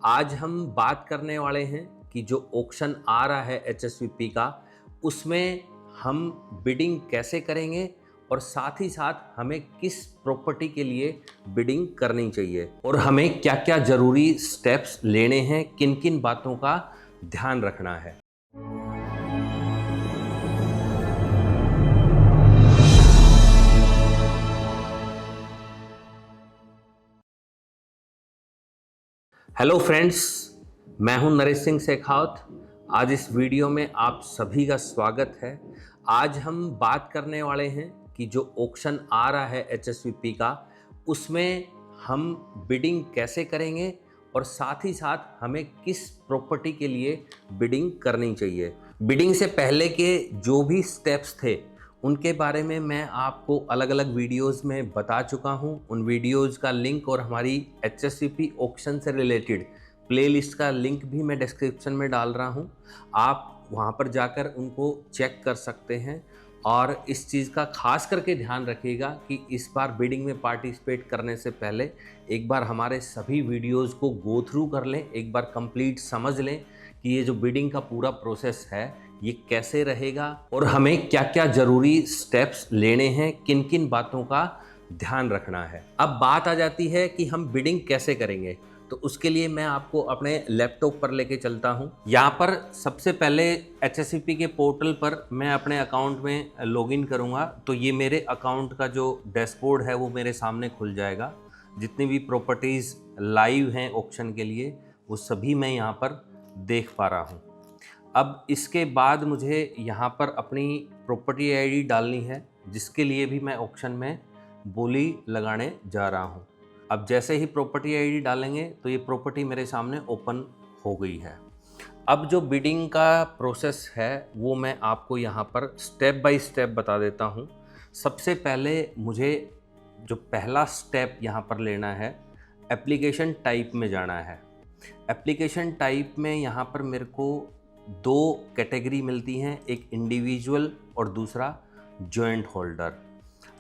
आज हम बात करने वाले हैं कि जो ऑक्शन आ रहा है एचएसवीपी का, उसमें हम बिडिंग कैसे करेंगे और साथ ही साथ हमें किस प्रॉपर्टी के लिए बिडिंग करनी चाहिए और हमें क्या क्या ज़रूरी स्टेप्स लेने हैं, किन किन बातों का ध्यान रखना है। हेलो फ्रेंड्स, मैं हूं नरेश सिंह शेखावत। आज इस वीडियो में आप सभी का स्वागत है। आज हम बात करने वाले हैं कि जो ऑक्शन आ रहा है एचएसवीपी का, उसमें हम बिडिंग कैसे करेंगे और साथ ही साथ हमें किस प्रॉपर्टी के लिए बिडिंग करनी चाहिए। बिडिंग से पहले के जो भी स्टेप्स थे उनके बारे में मैं आपको अलग अलग वीडियोस में बता चुका हूं। उन वीडियोस का लिंक और हमारी एचएससीपी ऑक्शन से रिलेटेड प्लेलिस्ट का लिंक भी मैं डिस्क्रिप्शन में डाल रहा हूं। आप वहां पर जाकर उनको चेक कर सकते हैं और इस चीज़ का खास करके ध्यान रखिएगा कि इस बार बिडिंग में पार्टिसिपेट करने से पहले एक बार हमारे सभी वीडियोज़ को गो थ्रू कर लें, एक बार कंप्लीट समझ लें कि ये जो बिडिंग का पूरा प्रोसेस है ये कैसे रहेगा और हमें क्या क्या ज़रूरी स्टेप्स लेने हैं, किन किन बातों का ध्यान रखना है। अब बात आ जाती है कि हम बिडिंग कैसे करेंगे, तो उसके लिए मैं आपको अपने लैपटॉप पर लेके चलता हूं। यहाँ पर सबसे पहले एचएससीपी के पोर्टल पर मैं अपने अकाउंट में लॉगिन करूंगा, तो ये मेरे अकाउंट का जो डैशबोर्ड है वो मेरे सामने खुल जाएगा। जितनी भी प्रॉपर्टीज़ लाइव हैं ऑक्शन के लिए वो सभी मैं यहाँ पर देख पा रहा हूँ। अब इसके बाद मुझे यहाँ पर अपनी प्रॉपर्टी आईडी डालनी है, जिसके लिए भी मैं ऑक्शन में बोली लगाने जा रहा हूँ। अब जैसे ही प्रॉपर्टी आईडी डालेंगे तो ये प्रॉपर्टी मेरे सामने ओपन हो गई है। अब जो बिडिंग का प्रोसेस है वो मैं आपको यहाँ पर स्टेप बाय स्टेप बता देता हूँ। सबसे पहले मुझे जो पहला स्टेप यहाँ पर लेना है, एप्लीकेशन टाइप में जाना है। एप्लीकेशन टाइप में यहाँ पर मेरे को दो कैटेगरी मिलती हैं, एक इंडिविजुअल और दूसरा जॉइंट होल्डर।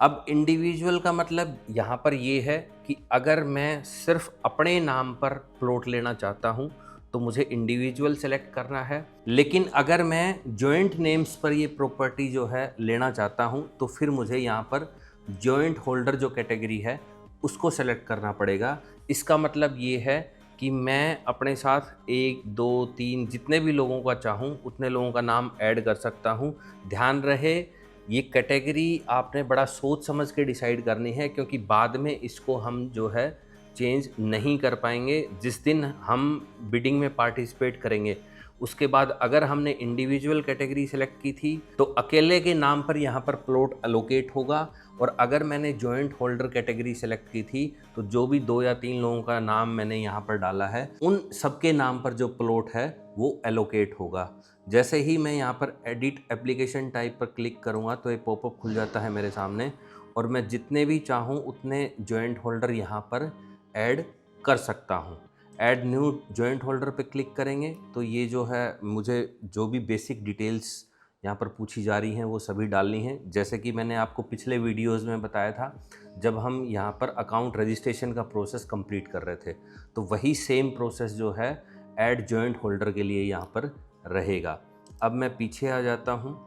अब इंडिविजुअल का मतलब यहाँ पर ये है कि अगर मैं सिर्फ अपने नाम पर प्लॉट लेना चाहता हूँ तो मुझे इंडिविजुअल सेलेक्ट करना है, लेकिन अगर मैं जॉइंट नेम्स पर ये प्रॉपर्टी जो है लेना चाहता हूँ तो फिर मुझे यहाँ पर जॉइंट होल्डर जो कैटेगरी है उसको सेलेक्ट करना पड़ेगा। इसका मतलब ये है कि मैं अपने साथ 1, 2, 3 जितने भी लोगों का चाहूँ उतने लोगों का नाम ऐड कर सकता हूँ। ध्यान रहे ये कैटेगरी आपने बड़ा सोच समझ के डिसाइड करनी है, क्योंकि बाद में इसको हम जो है चेंज नहीं कर पाएंगे। जिस दिन हम बिडिंग में पार्टिसिपेट करेंगे उसके बाद अगर हमने इंडिविजुअल कैटेगरी सेलेक्ट की थी तो अकेले के नाम पर यहाँ पर प्लॉट अलोकेट होगा, और अगर मैंने जॉइंट होल्डर कैटेगरी सेलेक्ट की थी तो जो भी 2 या 3 लोगों का नाम मैंने यहाँ पर डाला है उन सबके नाम पर जो प्लॉट है वो एलोकेट होगा। जैसे ही मैं यहाँ पर एडिट एप्लीकेशन टाइप पर क्लिक करूँगा तो ये पॉपअप खुल जाता है मेरे सामने, और मैं जितने भी चाहूँ उतने जॉइंट होल्डर यहाँ पर ऐड कर सकता हूँ। ऐड न्यू जॉइंट होल्डर पे क्लिक करेंगे तो ये जो है मुझे जो भी बेसिक डिटेल्स यहाँ पर पूछी जा रही हैं वो सभी डालनी हैं। जैसे कि मैंने आपको पिछले वीडियोस में बताया था जब हम यहाँ पर अकाउंट रजिस्ट्रेशन का प्रोसेस कंप्लीट कर रहे थे, तो वही सेम प्रोसेस जो है ऐड जॉइंट होल्डर के लिए यहाँ पर रहेगा। अब मैं पीछे आ जाता हूँ।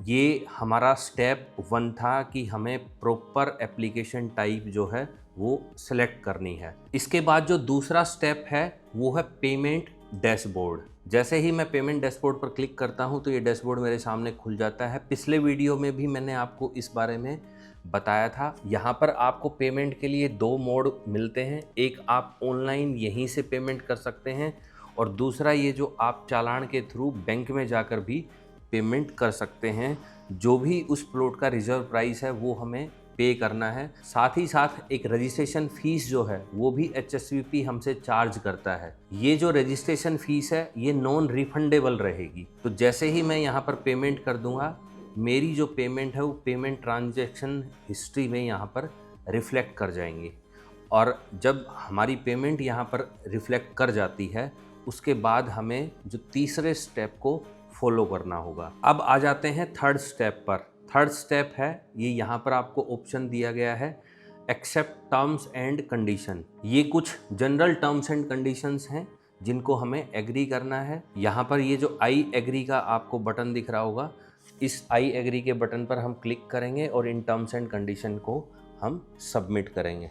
ये हमारा स्टेप 1 था कि हमें प्रॉपर एप्लीकेशन टाइप जो है वो सिलेक्ट करनी है। इसके बाद जो दूसरा स्टेप है वो है पेमेंट डैशबोर्ड। जैसे ही मैं पेमेंट डैशबोर्ड पर क्लिक करता हूं तो ये डैशबोर्ड मेरे सामने खुल जाता है। पिछले वीडियो में भी मैंने आपको इस बारे में बताया था। यहाँ पर आपको पेमेंट के लिए 2 मोड मिलते हैं। एक आप ऑनलाइन यहीं से पेमेंट कर सकते हैं, और दूसरा ये जो आप चालान के थ्रू बैंक में जाकर भी पेमेंट कर सकते हैं। जो भी उस प्लॉट का रिजर्व प्राइस है वो हमें पे करना है। साथ ही साथ एक रजिस्ट्रेशन फ़ीस जो है वो भी एचएसवीपी हमसे चार्ज करता है। ये जो रजिस्ट्रेशन फ़ीस है ये नॉन रिफंडेबल रहेगी। तो जैसे ही मैं यहाँ पर पेमेंट कर दूँगा, मेरी जो पेमेंट है वो पेमेंट ट्रांजैक्शन हिस्ट्री में यहाँ पर रिफ्लेक्ट कर जाएंगी, और जब हमारी पेमेंट यहाँ पर रिफ्लेक्ट कर जाती है उसके बाद हमें जो तीसरे स्टेप को फॉलो करना होगा। अब आ जाते हैं थर्ड स्टेप पर। थर्ड स्टेप है ये, यहाँ पर आपको ऑप्शन दिया गया है एक्सेप्ट टर्म्स एंड कंडीशन। ये कुछ जनरल टर्म्स एंड कंडीशंस हैं जिनको हमें एग्री करना है। यहाँ पर ये जो आई एग्री का आपको बटन दिख रहा होगा, इस आई एग्री के बटन पर हम क्लिक करेंगे और इन टर्म्स एंड कंडीशन को हम सबमिट करेंगे।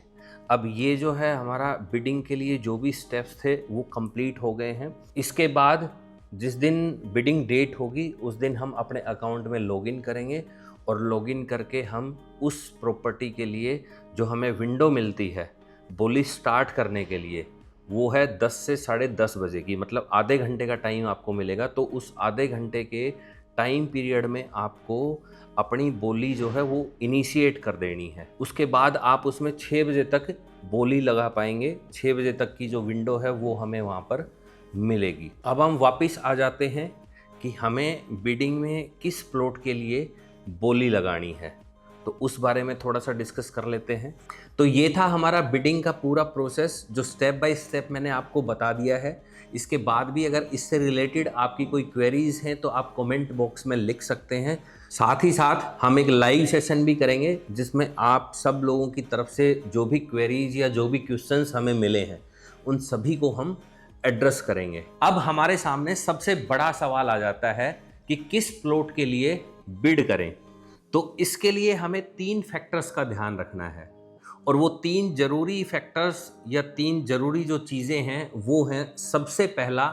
अब ये जो है हमारा बिडिंग के लिए जो भी स्टेप्स थे वो कंप्लीट हो गए हैं। इसके बाद जिस दिन बिडिंग डेट होगी उस दिन हम अपने अकाउंट में लॉगिन करेंगे और लॉगिन करके हम उस प्रॉपर्टी के लिए जो हमें विंडो मिलती है बोली स्टार्ट करने के लिए, वो है 10 से 10:30 बजे की, मतलब आधे घंटे का टाइम आपको मिलेगा। तो उस आधे घंटे के टाइम पीरियड में आपको अपनी बोली जो है वो इनिशिएट कर देनी है। उसके बाद आप उसमें 6 बजे तक बोली लगा पाएंगे। 6 बजे तक की जो विंडो है वो हमें वहाँ पर मिलेगी। अब हम वापस आ जाते हैं कि हमें बिडिंग में किस प्लॉट के लिए बोली लगानी है, तो उस बारे में थोड़ा सा डिस्कस कर लेते हैं। तो ये था हमारा बिडिंग का पूरा प्रोसेस जो स्टेप बाय स्टेप मैंने आपको बता दिया है। इसके बाद भी अगर इससे रिलेटेड आपकी कोई क्वेरीज हैं तो आप कमेंट बॉक्स में लिख सकते हैं। साथ ही साथ हम एक लाइव सेशन भी करेंगे जिसमें आप सब लोगों की तरफ से जो भी क्वेरीज या जो भी क्वेश्चंस हमें मिले हैं उन सभी को हम एड्रेस करेंगे। अब हमारे सामने सबसे बड़ा सवाल आ जाता है कि किस प्लॉट के लिए बिड करें। तो इसके लिए हमें 3 फैक्टर्स का ध्यान रखना है और वो 3 जरूरी फैक्टर्स या 3 जरूरी जो चीज़ें हैं वो हैं, सबसे पहला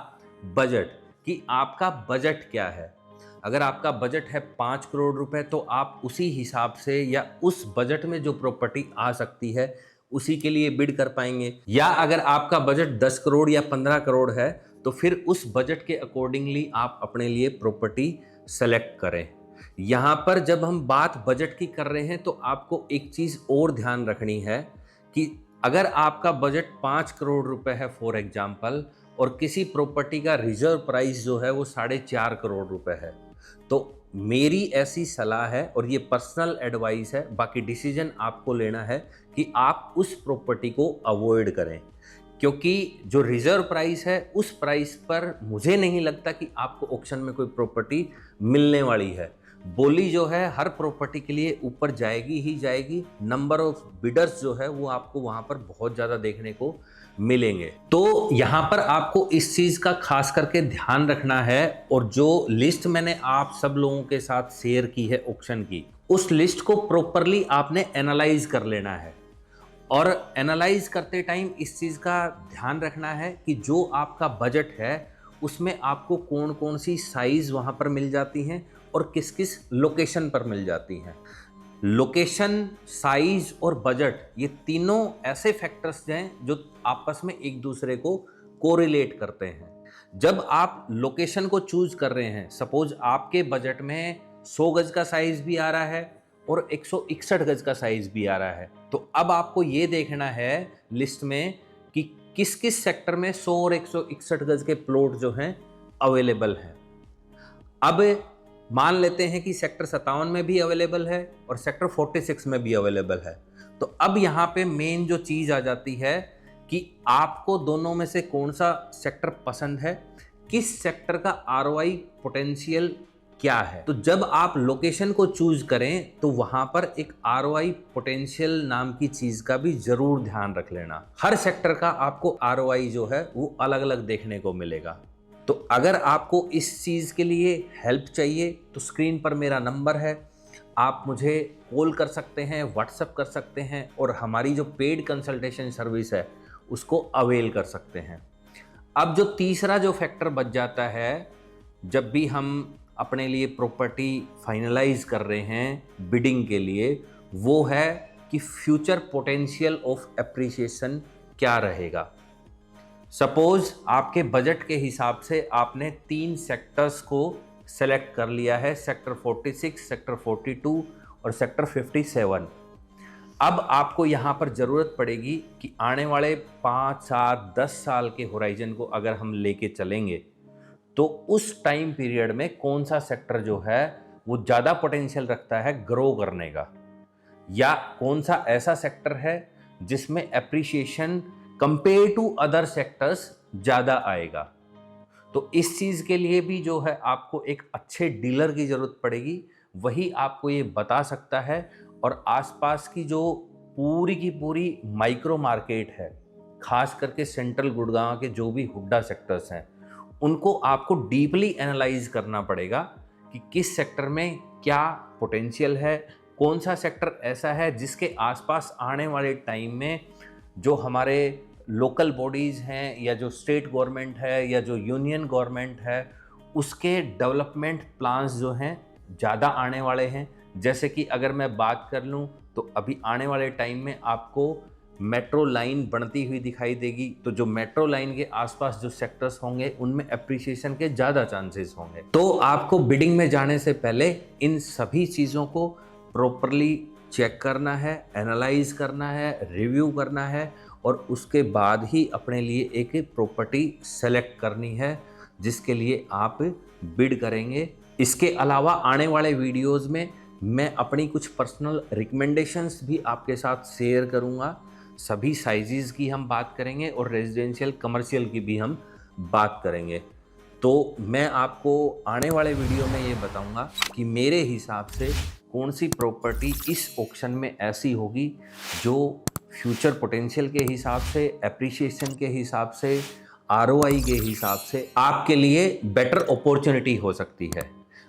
बजट, कि आपका बजट क्या है। अगर आपका बजट है 5 करोड़ रुपए तो आप उसी हिसाब से या उस बजट में जो प्रॉपर्टी आ सकती है उसी के लिए बिड कर पाएंगे। या अगर आपका बजट 10 करोड़ या 15 करोड़ है तो फिर उस बजट के अकॉर्डिंगली आप अपने लिए प्रॉपर्टी सेलेक्ट करें। यहाँ पर जब हम बात बजट की कर रहे हैं तो आपको एक चीज़ और ध्यान रखनी है कि अगर आपका बजट 5 करोड़ रुपए है फॉर एग्जाम्पल और किसी प्रॉपर्टी का रिजर्व प्राइस जो है वो 4.5 करोड़ रुपए है, तो मेरी ऐसी सलाह है और ये पर्सनल एडवाइस है, बाकी डिसीजन आपको लेना है कि आप उस प्रॉपर्टी को अवॉइड करें, क्योंकि जो रिजर्व प्राइस है उस प्राइस पर मुझे नहीं लगता कि आपको ऑक्शन में कोई प्रॉपर्टी मिलने वाली है। बोली जो है हर प्रॉपर्टी के लिए ऊपर जाएगी ही जाएगी। नंबर ऑफ बिडर्स जो है वो आपको वहां पर बहुत ज़्यादा देखने को मिलेंगे। तो यहाँ पर आपको इस चीज़ का खास करके ध्यान रखना है और जो लिस्ट मैंने आप सब लोगों के साथ शेयर की है ऑक्शन की, उस लिस्ट को प्रॉपरली आपने एनालाइज कर लेना है। और एनालाइज करते टाइम इस चीज़ का ध्यान रखना है कि जो आपका बजट है उसमें आपको कौन कौन सी साइज़ वहाँ पर मिल जाती हैं और किस किस लोकेशन पर मिल जाती हैं। लोकेशन, साइज और बजट, ये तीनों ऐसे फैक्टर्स हैं जो आपस में एक दूसरे को कोरिलेट करते हैं। जब आप लोकेशन को चूज कर रहे हैं, सपोज आपके बजट में 100 गज का साइज भी आ रहा है और 161 गज का साइज भी आ रहा है, तो अब आपको ये देखना है लिस्ट में कि किस किस सेक्टर में 100 और 161 गज के प्लॉट जो हैं अवेलेबल हैं। अब मान लेते हैं कि सेक्टर 57 में भी अवेलेबल है और सेक्टर 46 में भी अवेलेबल है, तो अब यहाँ पे मेन जो चीज़ आ जाती है कि आपको दोनों में से कौन सा सेक्टर पसंद है, किस सेक्टर का आरओआई पोटेंशियल क्या है। तो जब आप लोकेशन को चूज करें तो वहाँ पर एक आरओआई पोटेंशियल नाम की चीज़ का भी ज़रूर ध्यान रख लेना। हर सेक्टर का आपको आरओआई जो है वो अलग अलग देखने को मिलेगा। तो अगर आपको इस चीज़ के लिए हेल्प चाहिए तो स्क्रीन पर मेरा नंबर है, आप मुझे कॉल कर सकते हैं, व्हाट्सएप कर सकते हैं और हमारी जो पेड कंसल्टेशन सर्विस है उसको अवेल कर सकते हैं। अब जो तीसरा जो फैक्टर बच जाता है जब भी हम अपने लिए प्रॉपर्टी फाइनलाइज कर रहे हैं बिडिंग के लिए, वो है कि फ्यूचर पोटेंशियल ऑफ एप्रिसिएशन क्या रहेगा। सपोज आपके बजट के हिसाब से आपने 3 सेक्टर्स को सेलेक्ट कर लिया है, सेक्टर 46, सेक्टर 42 और सेक्टर 57। अब आपको यहाँ पर ज़रूरत पड़ेगी कि आने वाले 5, 7, 10 साल के होराइजन को अगर हम लेके चलेंगे तो उस टाइम पीरियड में कौन सा सेक्टर जो है वो ज़्यादा पोटेंशियल रखता है ग्रो करने का, या कौन सा ऐसा सेक्टर है जिसमें appreciation compare to other sectors ज़्यादा आएगा। तो इस चीज़ के लिए भी जो है आपको एक अच्छे डीलर की ज़रूरत पड़ेगी, वही आपको ये बता सकता है। और आसपास की जो पूरी की पूरी माइक्रो मार्केट है, खास करके सेंट्रल गुड़गांव के जो भी हुड्डा सेक्टर्स हैं, उनको आपको डीपली एनालाइज करना पड़ेगा कि किस सेक्टर में क्या पोटेंशियल है, कौन सा सेक्टर ऐसा है जिसके आसपास आने वाले टाइम में जो हमारे लोकल बॉडीज़ हैं या जो स्टेट गवर्नमेंट है या जो यूनियन गवर्नमेंट है, उसके डेवलपमेंट प्लान्स जो हैं ज़्यादा आने वाले हैं। जैसे कि अगर मैं बात कर लूँ तो अभी आने वाले टाइम में आपको मेट्रो लाइन बनती हुई दिखाई देगी, तो जो मेट्रो लाइन के आसपास जो सेक्टर्स होंगे उनमें एप्रिसिएशन के ज़्यादा चांसेस होंगे। तो आपको बिडिंग में जाने से पहले इन सभी चीज़ों को प्रॉपरली चेक करना है, एनालाइज करना है, रिव्यू करना है और उसके बाद ही अपने लिए एक प्रॉपर्टी सेलेक्ट करनी है जिसके लिए आप बिड करेंगे। इसके अलावा आने वाले वीडियोस में मैं अपनी कुछ पर्सनल रिकमेंडेशंस भी आपके साथ शेयर करूंगा। सभी साइजेस की हम बात करेंगे और रेजिडेंशियल कमर्शियल की भी हम बात करेंगे। तो मैं आपको आने वाले वीडियो में ये बताऊंगा कि मेरे हिसाब से कौन सी प्रॉपर्टी इस ऑक्शन में ऐसी होगी जो फ्यूचर पोटेंशियल के हिसाब से, एप्रिसिएशन के हिसाब से, आरओआई के हिसाब से आपके लिए बेटर अपॉर्चुनिटी हो सकती है।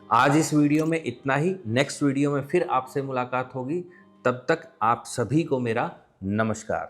आज इस वीडियो में इतना ही। नेक्स्ट वीडियो में फिर आपसे मुलाकात होगी। तब तक आप सभी को मेरा नमस्कार।